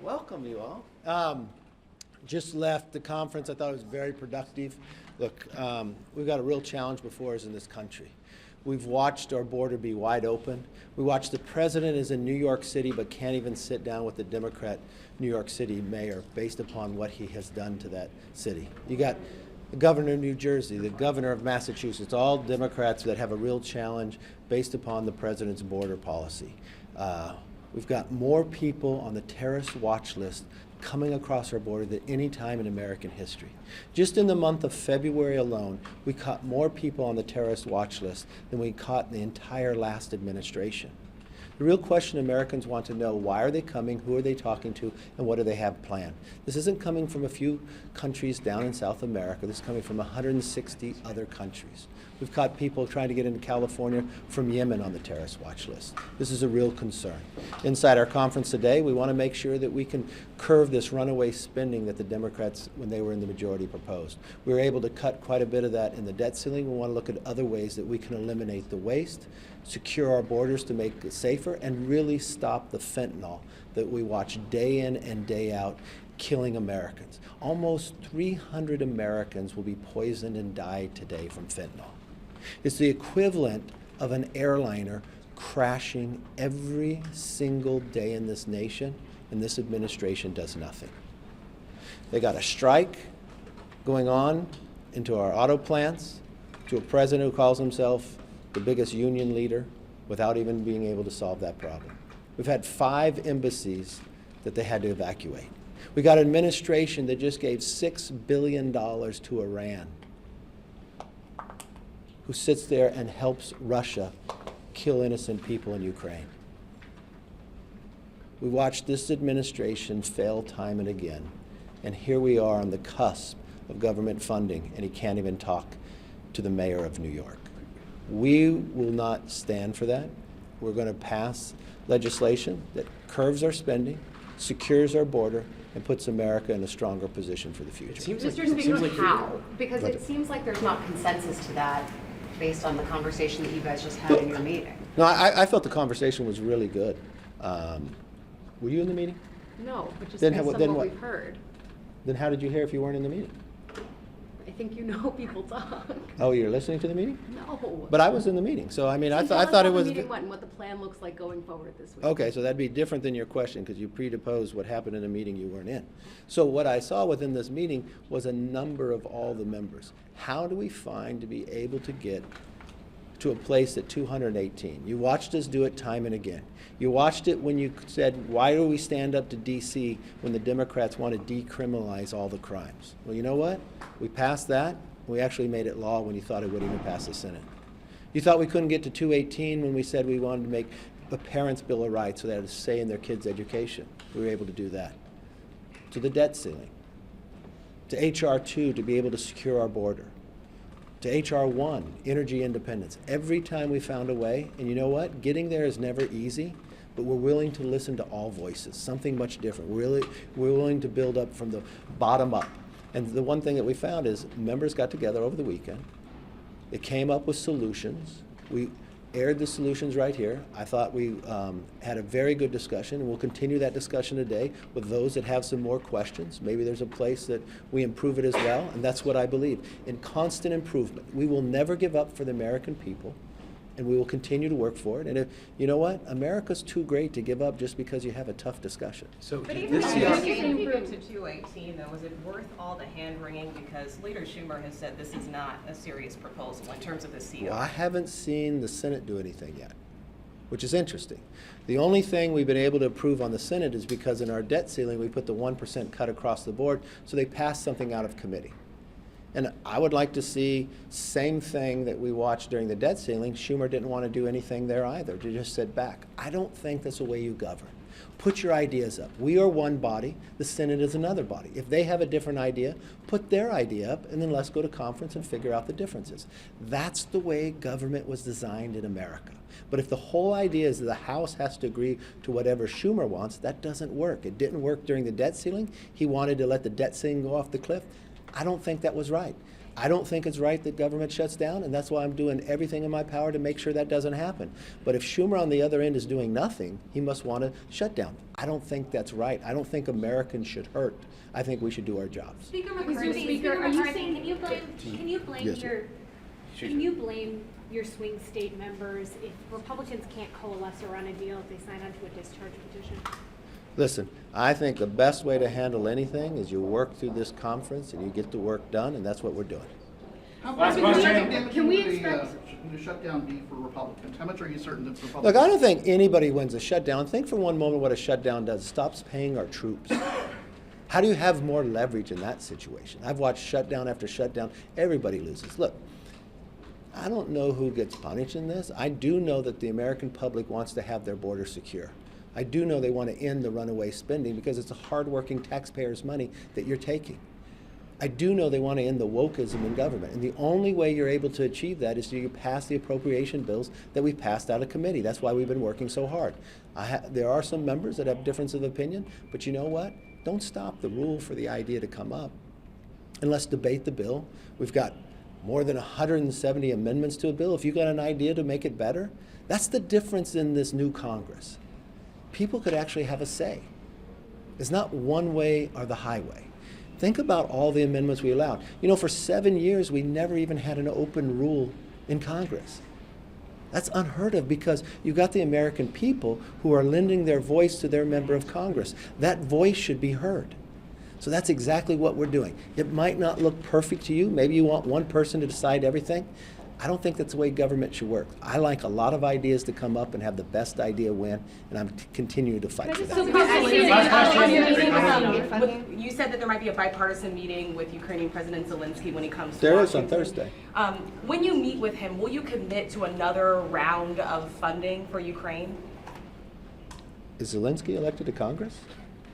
Welcome, you all. Just left the conference. I thought it was very productive. Look, we've got a real challenge before us in this country. We've watched our border be wide open. We watched the president is in New York City but can't even sit down with the Democrat New York City mayor based upon what he has done to that city. You got the governor of New Jersey, the governor of Massachusetts, all Democrats that have a real challenge based upon the president's border policy. We've got more people on the terrorist watch list coming across our border than any time in American history. Just in the month of February alone, we caught more people on the terrorist watch list than we caught in the entire last administration. The real question Americans want to know, why are they coming, who are they talking to, and what do they have planned? This isn't coming from a few countries down in South America. This is coming from 160 other countries. We've caught people trying to get into California from Yemen on the terrorist watch list. This is a real concern. Inside our conference today, we want to make sure that we can curve this runaway spending that the Democrats, when they were in the majority, proposed. We were able to cut quite a bit of that in the debt ceiling. We want to look at other ways that we can eliminate the waste, secure our borders to make it safer, and really stop the fentanyl that we watch day in and day out killing Americans. Almost 300 Americans will be poisoned and die today from fentanyl. It's the equivalent of an airliner crashing every single day in this nation, and this administration does nothing. They got a strike going on into our auto plants, to a president who calls himself the biggest union leader without even being able to solve that problem. We've had 5 embassies that they had to evacuate. We got an administration that just gave $6 billion to Iran, who sits there and helps Russia kill innocent people in Ukraine. We watched this administration fail time and again, and here we are on the cusp of government funding, and he can't even talk to the mayor of New York. We will not stand for that. We're going to pass legislation that curbs our spending, secures our border, and puts America in a stronger position for the future. Mr. Speaker, how? Because it seems like there's not consensus to that based on the conversation that you guys just had in your meeting. No, I felt the conversation was really good. Were you in the meeting? No, but just Then based on then what what? we've heard. Then how did you hear if you weren't in the meeting? I think you know people talk. Oh, you're listening to the meeting? No. But I was in the meeting, so I mean, I Tell us thought how it was. the meeting went and what the plan looks like going forward this week. Okay, so that'd be different than your question because you predisposed what happened in a meeting you weren't in. So what I saw within this meeting was a number of all the members. How do we find to be able to get to a place at 218? You watched us do it time and again. You watched it when you said, why do we stand up to D.C. when the Democrats want to decriminalize all the crimes? Well, you know what? We passed that. We actually made it law when you thought it would even pass the Senate. You thought we couldn't get to 218 when we said we wanted to make a parent's bill of rights so they had a say in their kids' education. We were able to do that. To the debt ceiling. To H.R. 2 to be able to secure our border. To H.R. 1, energy independence. Every time we found a way, and you know what? Getting there is never easy, but we're willing to listen to all voices, something much different. We're willing to build up from the bottom up. And the one thing that we found is members got together over the weekend. They came up with solutions. We aired the solutions right here. I thought we had a very good discussion, and we'll continue that discussion today with those that have some more questions. Maybe there's a place that we improve it as well, and that's what I believe. In constant improvement. We will never give up for the American people, and we will continue to work for it. And if, you know what? America's too great to give up just because you have a tough discussion. So But even this if is, you get to 218, though, is it worth all the hand-wringing? Because Leader Schumer has said this is not a serious proposal in terms of the CO. Well, I haven't seen the Senate do anything yet, which is interesting. The only thing we've been able to approve on the Senate is because in our debt ceiling, we put the 1% cut across the board, so they passed something out of committee. And I would like to see same thing that we watched during the debt ceiling. Schumer didn't want to do anything there either, to just sit back. I don't think that's the way you govern. Put your ideas up. We are one body. The Senate is another body. If they have a different idea, put their idea up, and then let's go to conference and figure out the differences. That's the way government was designed in America. But if the whole idea is that the House has to agree to whatever Schumer wants, that doesn't work. It didn't work during the debt ceiling. He wanted to let the debt ceiling go off the cliff. I don't think that was right. I don't think it's right that government shuts down, and that's why I'm doing everything in my power to make sure that doesn't happen. But if Schumer on the other end is doing nothing, he must want to shut down. I don't think that's right. I don't think Americans should hurt. I think we should do our jobs. Speaker Mr. McCarthy, Speaker, are you saying, can you blame your swing state members if Republicans can't coalesce around a deal if they sign onto a discharge petition? Listen, I think the best way to handle anything is you work through this conference and you get the work done, and that's what we're doing. Last question. Can we expect the shutdown be for Republicans? How much are you certain it's Republicans? Look, I don't think anybody wins a shutdown. Think for one moment what a shutdown does. It stops paying our troops. How do you have more leverage in that situation? I've watched shutdown after shutdown. Everybody loses. Look, I don't know who gets punished in this. I do know that the American public wants to have their border secure. I do know they want to end the runaway spending because it's a hardworking taxpayers' money that you're taking. I do know they want to end the wokeism in government. And the only way you're able to achieve that is to pass the appropriation bills that we passed out of committee. That's why we've been working so hard. There are some members that have difference of opinion, but you know what? Don't stop the rule for the idea to come up. And let's debate the bill. We've got more than 170 amendments to a bill. If you've got an idea to make it better, that's the difference in this new Congress. People could actually have a say. It's not one way or the highway. Think about all the amendments we allowed. You know, for 7 years, we never even had an open rule in Congress. That's unheard of because you've got the American people who are lending their voice to their member of Congress. That voice should be heard. So that's exactly what we're doing. It might not look perfect to you. Maybe you want one person to decide everything. I don't think that's the way government should work. I like a lot of ideas to come up and have the best idea win, and I'm continuing to fight for that. You said that there might be a bipartisan meeting with Ukrainian President Zelensky when he comes to There is Washington. on Thursday. When you meet with him, will you commit to another round of funding for Ukraine? Is Zelensky elected to Congress?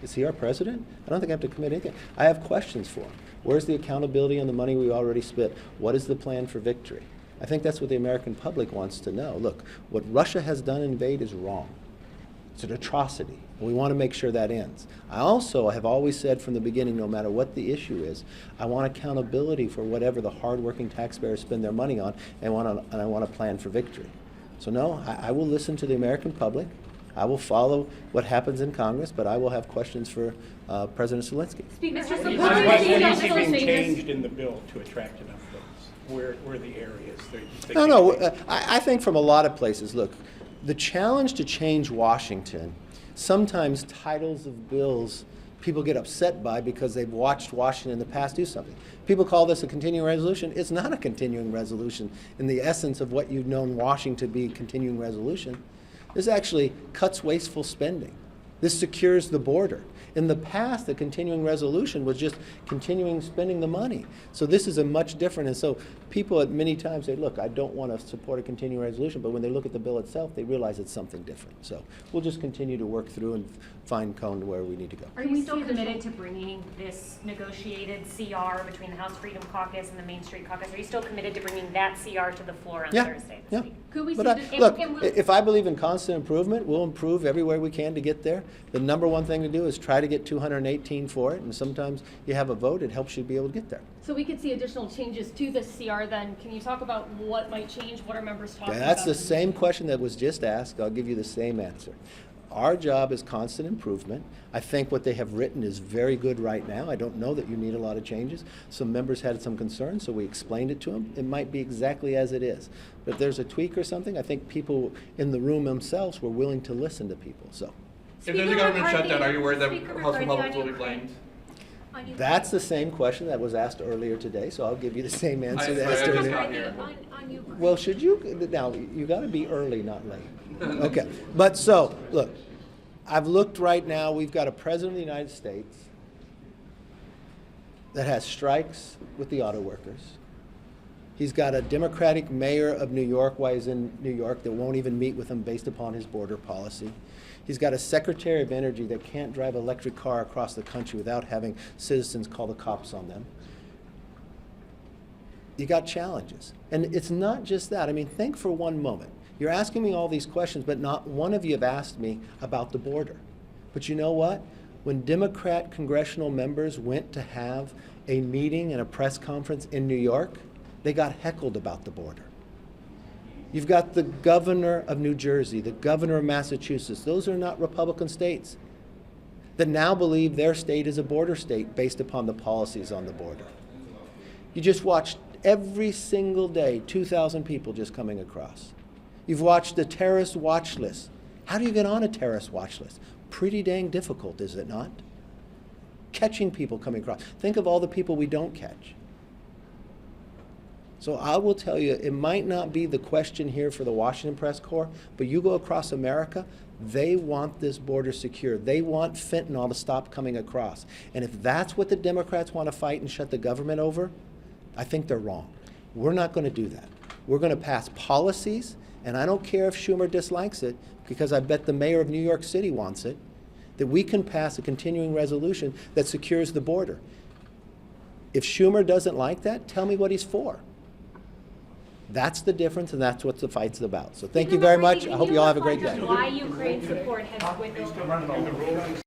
Is he our president? I don't think I have to commit anything. I have questions for him. Where's the accountability on the money we already spent? What is the plan for victory? I think that's what the American public wants to know. Look, what Russia has done in invade is wrong. It's an atrocity, and we want to make sure that ends. I also have always said from the beginning, no matter what the issue is, I want accountability for whatever the hardworking taxpayers spend their money on, and I want a plan for victory. So no, I will listen to the American public. I will follow what happens in Congress, but I will have questions for President Zelensky. Speaker, What do you see being changed in the bill to attract enough votes? Where are the areas that No, I think from a lot of places, look, the challenge to change Washington, sometimes titles of bills people get upset by because they've watched Washington in the past do something. People call this a continuing resolution. It's not a continuing resolution in the essence of what you've known Washington to be continuing resolution. This actually cuts wasteful spending. This secures the border. In the past, the continuing resolution was just continuing spending the money. So this is a much different, and so people at many times say, look, I don't want to support a continuing resolution, but when they look at the bill itself, they realize it's something different. So we'll just continue to work through and fine cone where we need to go. Are you still committed to bringing this negotiated CR between the House Freedom Caucus and the Main Street Caucus? Are you still committed to bringing that CR to the floor on Thursday this week? Could we But see I- this? look, if I believe in constant improvement, we'll improve everywhere we can to get there. The number one thing to do is try to get 218 for it, and sometimes you have a vote, it helps you be able to get there. So we could see additional changes to the CR then. Can you talk about what might change? What are members talking about? That's the same question that was just asked. I'll give you the same answer. Our job is constant improvement. I think what they have written is very good right now. I don't know that you need a lot of changes. Some members had some concerns, so we explained it to them. It might be exactly as it is. But if there's a tweak or something, I think people in the room themselves were willing to listen to people. So If there's a government shutdown, are you worried that House Republicans will be blamed? that's the same question that was asked earlier today, so I'll give you the same answer that asked I just earlier. got here. Well, should you, now, you got to be early, not late. Okay, but so, look, I've looked right now, we've got a president of the United States that has strikes with the auto workers. He's got a Democratic mayor of New York, while he's in New York, that won't even meet with him based upon his border policy. He's got a Secretary of Energy that can't drive an electric car across the country without having citizens call the cops on them. You got challenges. And it's not just that. I mean, think for one moment. You're asking me all these questions, but not one of you have asked me about the border. But you know what? When Democrat congressional members went to have a meeting and a press conference in New York, they got heckled about the border. You've got the governor of New Jersey, the governor of Massachusetts. Those are not Republican states that now believe their state is a border state based upon the policies on the border. You just watched every single day 2,000 people just coming across. You've watched the terrorist watch list. How do you get on a terrorist watch list? Pretty dang difficult, is it not? Catching people coming across. Think of all the people we don't catch. So I will tell you, it might not be the question here for the Washington Press Corps, but you go across America, they want this border secure. They want fentanyl to stop coming across. And if that's what the Democrats want to fight and shut the government over, I think they're wrong. We're not going to do that. We're going to pass policies, and I don't care if Schumer dislikes it, because I bet the mayor of New York City wants it, that we can pass a continuing resolution that secures the border. If Schumer doesn't like that, tell me what he's for. That's the difference, and that's what the fight's about. So thank you very much. I hope you all have a great day. Why Ukraine support has dwindled.